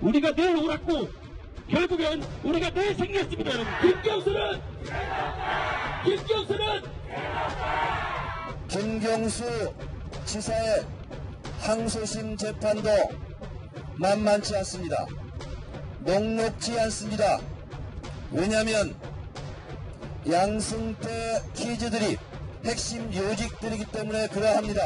우리가 늘 옳았고 결국엔 우리가 늘 승리했습니다. 김경수는 김경수 지사의 항소심 재판도 만만치 않습니다. 녹록지 않습니다. 왜냐하면 양승태 키즈들이 핵심 요직들이기 때문에 그러합니다.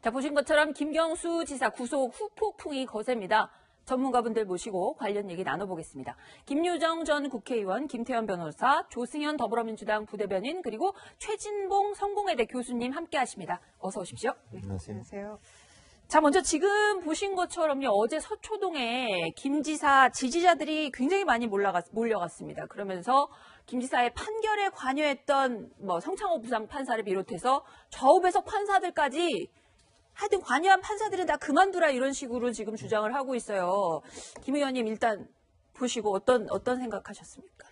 자, 보신 것처럼 김경수 지사 구속 후폭풍이 거셉니다. 전문가분들 모시고 관련 얘기 나눠보겠습니다. 김유정 전 국회의원, 김태현 변호사, 조승현 더불어민주당 부대변인, 그리고 최진봉 성공회대 교수님 함께하십니다. 어서 오십시오. 안녕하세요. 자, 먼저 지금 보신 것처럼요, 어제 서초동에 김 지사 지지자들이 굉장히 많이 몰려갔습니다. 그러면서 김 지사의 판결에 관여했던 성창호 부장판사를 비롯해서 좌우배석 판사들까지 하여튼 관여한 판사들은 다 그만두라 이런 식으로 지금 주장을 하고 있어요. 김 의원님 일단 보시고 어떤 생각하셨습니까?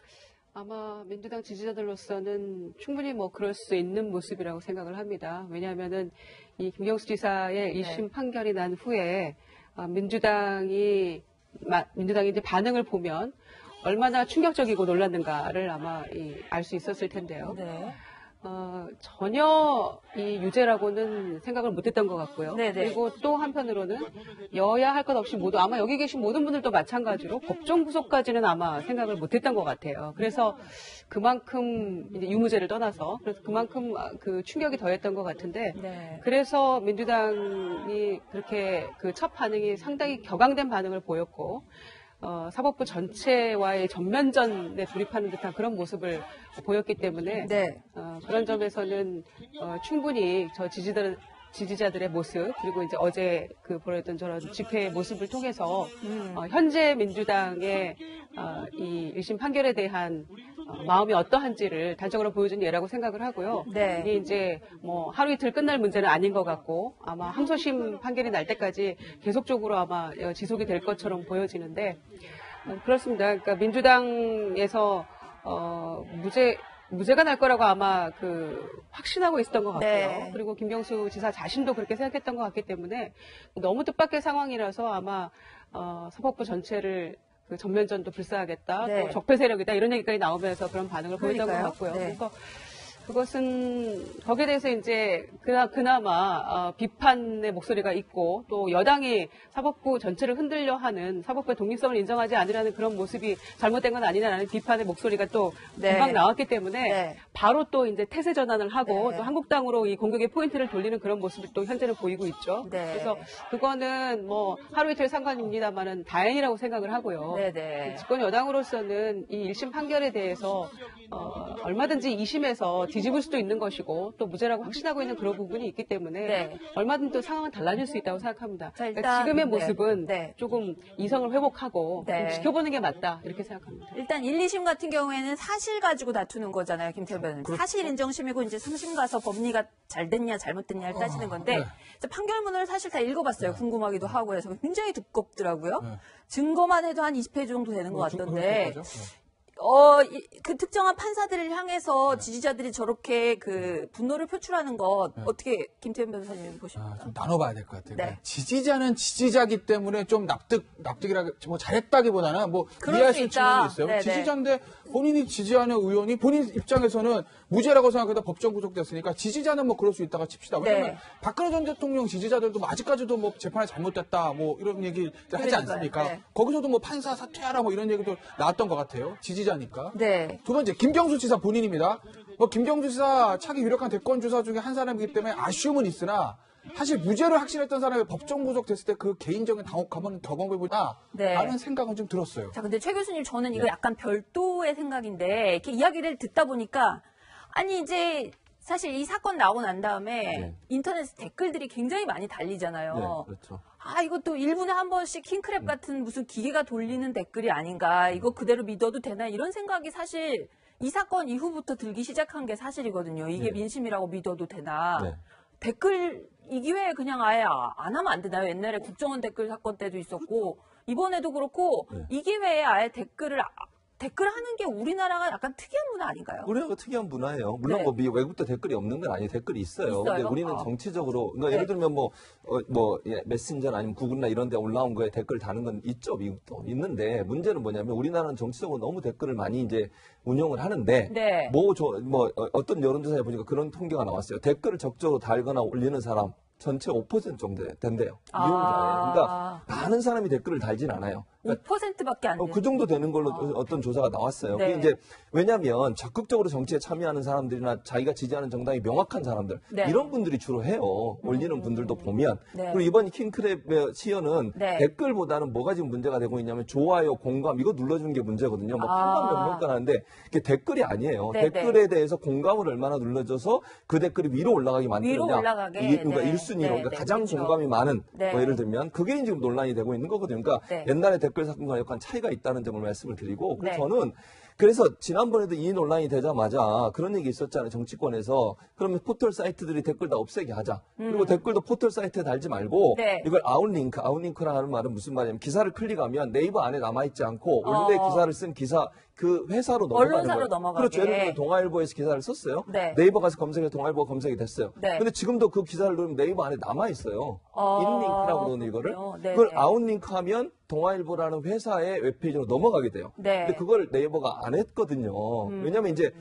아마 민주당 지지자들로서는 충분히 그럴 수 있는 모습이라고 생각을 합니다. 왜냐하면은 이 김경수 지사의 1심 판결이 난 후에 민주당이 이제 반응을 보면 얼마나 충격적이고 놀랐는가를 아마 알 수 있었을 텐데요. 네. 전혀 이 유죄라고는 생각을 못했던 것 같고요. 네네. 그리고 또 한편으로는 여야 할 것 없이 모두 아마 여기 계신 모든 분들도 마찬가지로 법정 구속까지는 아마 생각을 못했던 것 같아요. 그래서 그만큼 이제 유무죄를 떠나서 그래서 그만큼 그 충격이 더했던 것 같은데 네. 그래서 민주당이 그렇게 그 첫 반응이 상당히 격앙된 반응을 보였고. 사법부 전체와의 전면전에 돌입하는 듯한 그런 모습을 보였기 때문에 네. 그런 점에서는 충분히 저 지지자들의 모습 그리고 이제 어제 보였던 저런 집회의 모습을 통해서 현재 민주당의 이 1심 판결에 대한 마음이 어떠한지를 단적으로 보여준 예라고 생각을 하고요. 네. 이게 이제 하루 이틀 끝날 문제는 아닌 것 같고 아마 항소심 판결이 날 때까지 계속적으로 아마 지속이 될 것처럼 보여지는데 그렇습니다. 그러니까 민주당에서 무죄가 날 거라고 아마 확신하고 있었던 것 같고요. 네. 그리고 김경수 지사 자신도 그렇게 생각했던 것 같기 때문에 너무 뜻밖의 상황이라서 아마 사법부 전체를 전면전도 불사하겠다, 네. 또 적폐 세력이다 이런 얘기까지 나오면서 그런 반응을 보였던 것 그러니까요. 같고요. 네. 그래서 그것은 거기에 대해서 이제 그나마 비판의 목소리가 있고 또 여당이 사법부 전체를 흔들려 하는 사법부의 독립성을 인정하지 않으려는 그런 모습이 잘못된 건 아니냐라는 비판의 목소리가 또 금방 나왔기 때문에 바로 또 이제 태세 전환을 하고 또 한국당으로 이 공격의 포인트를 돌리는 그런 모습을 또 현재는 보이고 있죠. 그래서 그거는 하루 이틀 상관입니다만은 다행이라고 생각을 하고요. 집권 여당으로서는 이 1심 판결에 대해서 얼마든지 2심에서 뒤집을 수도 있는 것이고 또 무죄라고 확신하고 있는 그런 부분이 있기 때문에 얼마든지 또 상황은 달라질 수 있다고 생각합니다. 자, 일단, 그러니까 지금의 모습은 조금 이성을 회복하고 좀 지켜보는 게 맞다 이렇게 생각합니다. 일단 1, 2심 같은 경우에는 사실 가지고 다투는 거잖아요, 김태현 변호사님. 사실 인정심이고 이제 3심 가서 법리가 잘 됐냐 잘못됐냐를 따지는 건데 판결문을 사실 다 읽어봤어요. 궁금하기도 하고 해서 굉장히 두껍더라고요. 증거만 해도 한 20페이지 정도 되는 것 같던데 그 특정한 판사들을 향해서 지지자들이 저렇게 분노를 표출하는 것 어떻게 김태현 변호사님 보십니까? 좀 나눠봐야 될 것 같아요. 그러니까 지지자는 지지자기 때문에 좀 납득이라 잘했다기보다는 이해할 수 있는 측면이 있어요. 지지자인데 본인이 지지하는 의원이 본인 입장에서는 무죄라고 생각해도 법정 구속됐으니까 지지자는 그럴 수 있다가 칩시다. 왜냐하면 박근혜 전 대통령 지지자들도 아직까지도 재판이 잘못됐다 이런 얘기 하지 않습니까? 거기서도 판사 사퇴하라 이런 얘기도 나왔던 것 같아요. 지지자니까. 두 번째 김경수 지사 본인입니다. 김경수 지사 차기 유력한 대권 주자 중에 한 사람이기 때문에 아쉬움은 있으나 사실 무죄를 확신했던 사람이 법정 구속됐을 때 그 개인적인 당혹감은 경험해보다 라는 생각은 좀 들었어요. 자, 근데 최 교수님 저는 이거 약간 별도의 생각인데 이렇게 이야기를 듣다 보니까 아니 이제 사실 이 사건 나오고 난 다음에 인터넷 댓글들이 굉장히 많이 달리잖아요. 그렇죠. 이것도 1분에 한 번씩 킹크랩 같은 무슨 기계가 돌리는 댓글이 아닌가. 이거 그대로 믿어도 되나 이런 생각이 사실 이 사건 이후부터 들기 시작한 게 사실이거든요. 이게 민심이라고 믿어도 되나. 댓글 이 기회에 그냥 아예 안 하면 안 되나요? 옛날에 국정원 댓글 사건 때도 있었고 이번에도 그렇고 이 기회에 아예 댓글을 댓글 하는 게 우리나라가 약간 특이한 문화 아닌가요? 우리나라가 특이한 문화예요. 물론 네. 뭐 외국도 댓글이 없는 건 아니에요. 댓글이 있어요. 근데 있어요? 우리는 정치적으로, 그러니까 예를 들면 메신저나 아니면 구글이나 이런 데 올라온 거에 댓글 다는 건 있죠. 미국도. 있는데 문제는 뭐냐면 우리나라는 정치적으로 너무 댓글을 많이 이제 운용을 하는데 네. 어떤 여론조사에 보니까 그런 통계가 나왔어요. 댓글을 적극적으로 달거나 올리는 사람 전체 5% 정도 된대요. 이용자예요. 그러니까 많은 사람이 댓글을 달진 않아요. 그러니까 5%밖에 안 돼요. 그 정도 되는 걸로 어떤 조사가 나왔어요. 네. 그게 이제 왜냐하면 적극적으로 정치에 참여하는 사람들이나 자기가 지지하는 정당이 명확한 사람들 네. 이런 분들이 주로 해요. 올리는 분들도 보면. 네. 그리고 이번 킹크랩의 시연은 네. 댓글보다는 뭐가 지금 문제가 되고 있냐면 좋아요, 공감 이거 눌러주는 게 문제거든요. 뭐 8만 명 평가하는데 그게 댓글이 아니에요. 네, 댓글에 대해서 공감을 얼마나 눌러줘서 그 댓글이 위로 올라가게 만드느냐. 위로 올라가게. 그러니까 네. 1순위로 네, 그러니까 네, 가장 그렇죠. 공감이 많은 네. 뭐 예를 들면 그게 지금 논란이 되고 있는 거거든요. 그러니까 네. 옛날에 댓글 사건과 약간 차이가 있다는 점을 말씀을 드리고 네. 저는 그래서 지난번에도 이 논란이 되자마자 그런 얘기 있었잖아요. 정치권에서 그러면 포털 사이트들이 댓글 다 없애게 하자. 그리고 댓글도 포털 사이트에 달지 말고 네. 이걸 아웃링크라는 말은 무슨 말이냐면 기사를 클릭하면 네이버 안에 남아있지 않고 원래 기사를 쓴 기사 그 회사로 넘어가는 언론사로 거예요. 넘어가게. 그렇죠. 예를 들면 동아일보에서 기사를 썼어요. 네. 네이버 가서 검색해서 동아일보 검색이 됐어요. 네. 근데 지금도 그 기사를 누르면 네이버 안에 남아있어요. 인링크라고 그러는 이거를. 그렇군요. 네, 그걸 네. 아웃링크하면 동아일보라는 회사의 웹페이지로 넘어가게 돼요. 네. 근데 그걸 네이버가 안 했거든요. 왜냐면 이제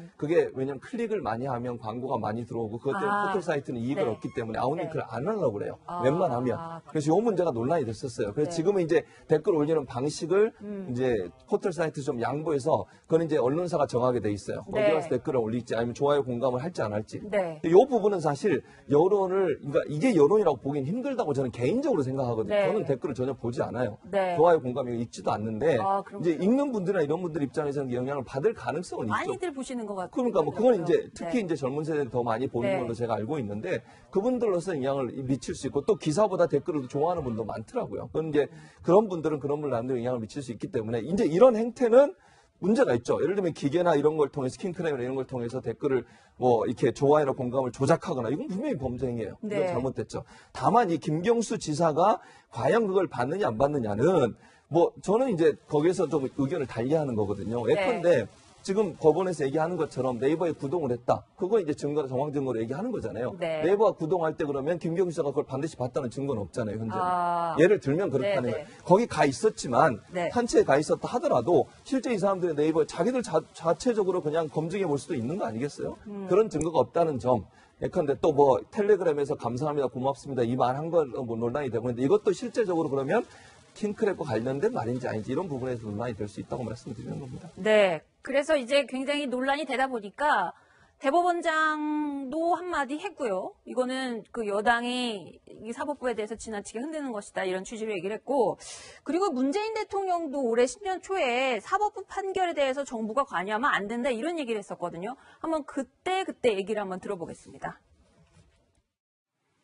왜냐면 클릭을 많이 하면 광고가 많이 들어오고 그것 때문에 포털 사이트는 이익을 네. 얻기 때문에 아웃링크를 안 하려고 그래요. 아. 웬만하면. 그래서 이 문제가 논란이 됐었어요. 그래서 지금은 이제 댓글 올리는 방식을 이제 포털 사이트 좀 양보해서 그건 이제 언론사가 정하게 돼 있어요. 네. 어디 가서 댓글을 올릴지 아니면 좋아요 공감을 할지 안 할지. 네. 이 부분은 사실 그러니까 이게 여론이라고 보기엔 힘들다고 저는 개인적으로 생각하거든요. 네. 저는 댓글을 전혀 보지 않아요. 네. 좋아요 공감 이거 읽지도 않는데 그렇군요. 이제 읽는 분들이나 이런 분들 입장에서는 영향을 받을 가능성은 있죠. 많이들 보시는 것 같아요. 그러니까 뭐 그건 이제 특히 네. 이제 젊은 세대는 더 많이 보는 네. 걸로 제가 알고 있는데 그분들로서 영향을 미칠 수 있고 또 기사보다 댓글을 좋아하는 분도 많더라고요. 그건 이제 그런 분들은 그런 분들 나름대로 영향을 미칠 수 있기 때문에 이제 이런 행태는 문제가 있죠. 예를 들면 기계나 이런 걸 통해서 킹크랩이나 이런 걸 통해서 댓글을 뭐 이렇게 좋아요나 공감을 조작하거나 이건 분명히 범죄행위예요. 이건 네. 잘못됐죠. 다만 이 김경수 지사가 과연 그걸 받느냐 안 받느냐는 뭐 저는 이제 거기에서 좀 의견을 달리하는 거거든요. 예컨대 지금 법원에서 얘기하는 것처럼 네이버에 구동을 했다. 그거 이제 증거로 정황 증거로 얘기하는 거잖아요. 네. 네이버가 구동할 때 그러면 김경수 씨가 그걸 반드시 봤다는 증거는 없잖아요. 현재는. 아. 예를 들면 그렇다는 네, 거예요. 네. 거기 가 있었지만 네. 단체에 가 있었다 하더라도 실제 이 사람들의 네이버에 자기들 자체적으로 그냥 검증해 볼 수도 있는 거 아니겠어요? 그런 증거가 없다는 점. 예컨대 또 뭐 텔레그램에서 감사합니다 고맙습니다 이 말 한 건 뭐 논란이 되고 있는데 이것도 실제적으로 그러면 킹크랩과 관련된 말인지 아닌지 이런 부분에서 논란이 될 수 있다고 말씀드리는 겁니다. 네. 그래서 이제 굉장히 논란이 되다 보니까 대법원장도 한마디 했고요. 이거는 그 여당이 이 사법부에 대해서 지나치게 흔드는 것이다. 이런 취지로 얘기를 했고. 그리고 문재인 대통령도 올해 신년 초에 사법부 판결에 대해서 정부가 관여하면 안 된다. 이런 얘기를 했었거든요. 한번 그때 얘기를 한번 들어보겠습니다.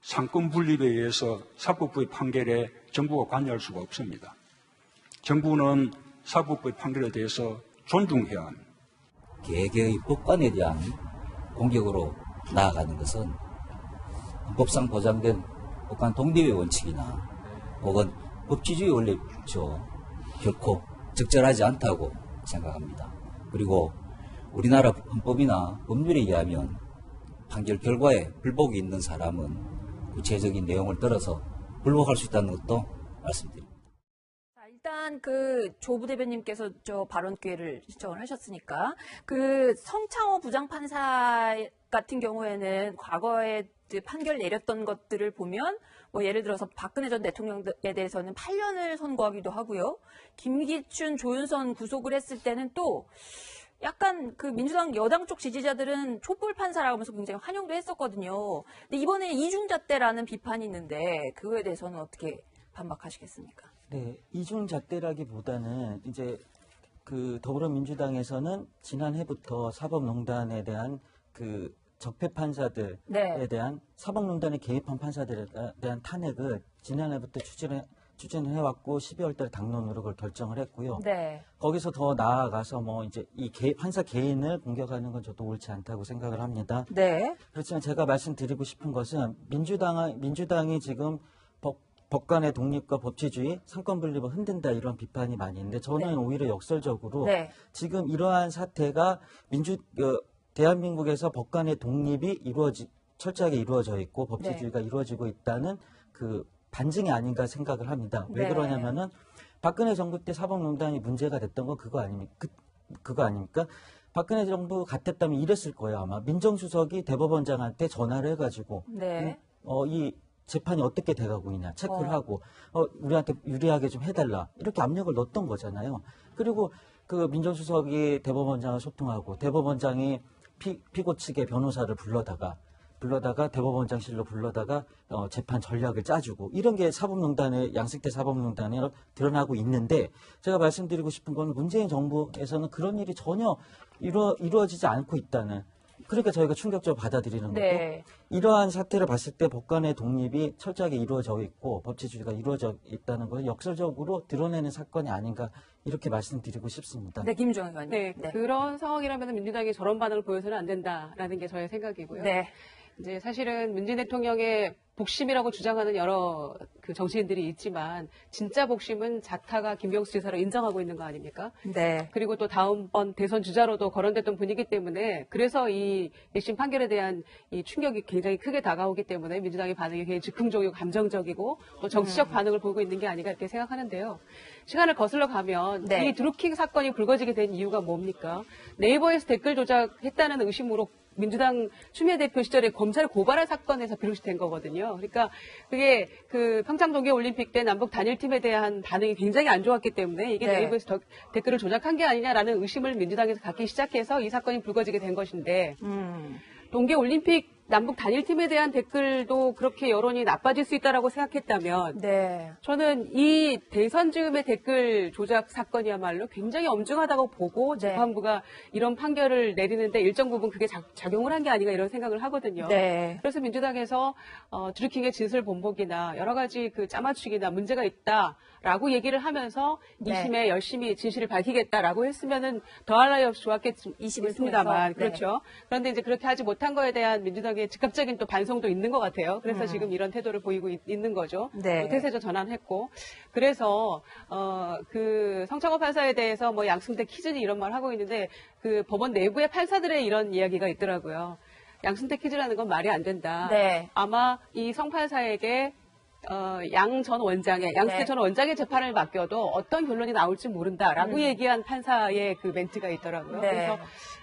상권 분립에 의해서 사법부의 판결에 정부가 관여할 수가 없습니다. 정부는 사법부의 판결에 대해서 존중해야 합니다. 개개의 법관에 대한 공격으로 나아가는 것은 헌법상 보장된 법관 독립의 원칙이나 혹은 법치주의 원리죠. 결코 적절하지 않다고 생각합니다. 그리고 우리나라 헌법이나 법률에 의하면 판결 결과에 불복이 있는 사람은 구체적인 내용을 들어서 불복할 수 있다는 것도 말씀드립니다. 자, 일단 그 조 부대변님께서 저 발언 기회를 신청을 하셨으니까 그 성창호 부장판사 같은 경우에는 과거에 판결 내렸던 것들을 보면 뭐 예를 들어서 박근혜 전 대통령에 대해서는 8년을 선고하기도 하고요. 김기춘, 조윤선 구속을 했을 때는 또 약간 그 민주당 여당 쪽 지지자들은 촛불 판사라고 하면서 굉장히 환영도 했었거든요. 근데 이번에 이중잣대라는 비판이 있는데 그거에 대해서는 어떻게 반박하시겠습니까? 네, 이중잣대라기보다는 이제 그 더불어민주당에서는 지난해부터 사법농단에 대한 그 적폐 판사들에 네. 대한 사법농단에 개입한 판사들에 대한 탄핵을 지난해부터 추진을 해왔고 12월 달에 당론으로 그걸 결정을 했고요. 네. 거기서 더 나아가서 뭐 이제 이 판사 개인을 공격하는 건 저도 옳지 않다고 생각을 합니다. 네. 그렇지만 제가 말씀드리고 싶은 것은 민주당이 지금 법관의 독립과 법치주의, 상권 분립을 흔든다 이런 비판이 많이 있는데 저는 오히려 역설적으로 지금 이러한 사태가 대한민국에서 법관의 독립이 철저하게 이루어져 있고 법치주의가 이루어지고 있다는 그 반증이 아닌가 생각을 합니다. 왜 그러냐면은 박근혜 정부 때 사법농단이 문제가 됐던 건 그거 아닙니까? 박근혜 정부 같았다면 이랬을 거예요, 아마. 민정수석이 대법원장한테 전화를 해가지고 이 재판이 어떻게 돼가고 있냐 체크를 하고 우리한테 유리하게 좀 해달라 이렇게 압력을 넣었던 거잖아요. 그리고 그 민정수석이 대법원장을 소통하고 대법원장이 피고 측의 변호사를 불러다가 대법원장실로 불러다가 재판 전략을 짜주고 이런 게 사법농단의 양승태 사법농단에 드러나고 있는데 제가 말씀드리고 싶은 건 문재인 정부에서는 그런 일이 전혀 이루어지지 않고 있다는 그러니까 저희가 충격적으로 받아들이는 거고 이러한 사태를 봤을 때 법관의 독립이 철저하게 이루어져 있고 법치주의가 이루어져 있다는 걸 역설적으로 드러내는 사건이 아닌가 이렇게 말씀드리고 싶습니다. 네, 김종인 의원님. 네, 그런 상황이라면 민주당이 저런 반응을 보여서는 안 된다라는 게 저의 생각이고요. 이제 사실은 문재인 대통령의 복심이라고 주장하는 여러 그 정치인들이 있지만 진짜 복심은 자타가 김경수 지사로 인정하고 있는 거 아닙니까? 그리고 또 다음번 대선 주자로도 거론됐던 분이기 때문에 그래서 이 1심 판결에 대한 이 충격이 굉장히 크게 다가오기 때문에 민주당의 반응이 굉장히 즉흥적이고 감정적이고 또 정치적 반응을 보이고 있는 게 아닌가 이렇게 생각하는데요. 시간을 거슬러 가면 이 드루킹 사건이 불거지게 된 이유가 뭡니까? 네이버에서 댓글 조작했다는 의심으로 민주당 추미애 대표 시절에 검찰을 고발한 사건에서 비롯이 된 거거든요. 그러니까 그게 그 평창 동계올림픽 때 남북 단일팀에 대한 반응이 굉장히 안 좋았기 때문에 이게 네이버에서 댓글을 조작한 게 아니냐라는 의심을 민주당에서 갖기 시작해서 이 사건이 불거지게 된 것인데 동계올림픽 남북 단일팀에 대한 댓글도 그렇게 여론이 나빠질 수 있다라고 생각했다면 저는 이 대선 즈음의 댓글 조작 사건이야말로 굉장히 엄중하다고 보고 재판부가 이런 판결을 내리는데 일정 부분 그게 작용을 한 게 아닌가 이런 생각을 하거든요. 그래서 민주당에서 드루킹의 진술 번복이나 여러 가지 그 짜맞추기나 문제가 있다라고 얘기를 하면서 2심에 열심히 진실을 밝히겠다라고 했으면은 더할 나위 없이 좋았겠습니다만 그렇죠. 그런데 이제 그렇게 하지 못한 거에 대한 민주당의 즉각적인 또 반성도 있는 것 같아요. 그래서 지금 이런 태도를 보이고 있는 거죠. 태세죠 전환했고. 그래서 그 성창호 판사에 대해서 뭐 양승태 키즈니 이런 말 하고 있는데 그 법원 내부의 판사들의 이런 이야기가 있더라고요. 양승태 키즈라는 건 말이 안 된다. 아마 이 성 판사에게 양 전 원장의 양승태 전 원장의 재판을 맡겨도 어떤 결론이 나올지 모른다라고 얘기한 판사의 그 멘트가 있더라고요. 그래서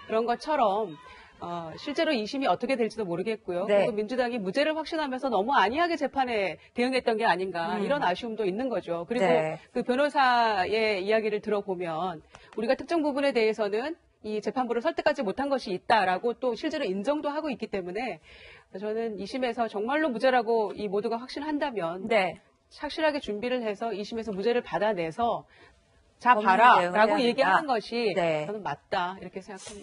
그런 것처럼 실제로 2심이 어떻게 될지도 모르겠고요. 그리고 민주당이 무죄를 확신하면서 너무 안이하게 재판에 대응했던 게 아닌가 이런 아쉬움도 있는 거죠. 그리고 그 변호사의 이야기를 들어보면 우리가 특정 부분에 대해서는 이 재판부를 설득하지 못한 것이 있다라고 또 실제로 인정도 하고 있기 때문에 저는 2심에서 정말로 무죄라고 이 모두가 확신한다면 확실하게 준비를 해서 2심에서 무죄를 받아내서 자 봐라 라고 얘기하는 것이 저는 맞다 이렇게 생각합니다.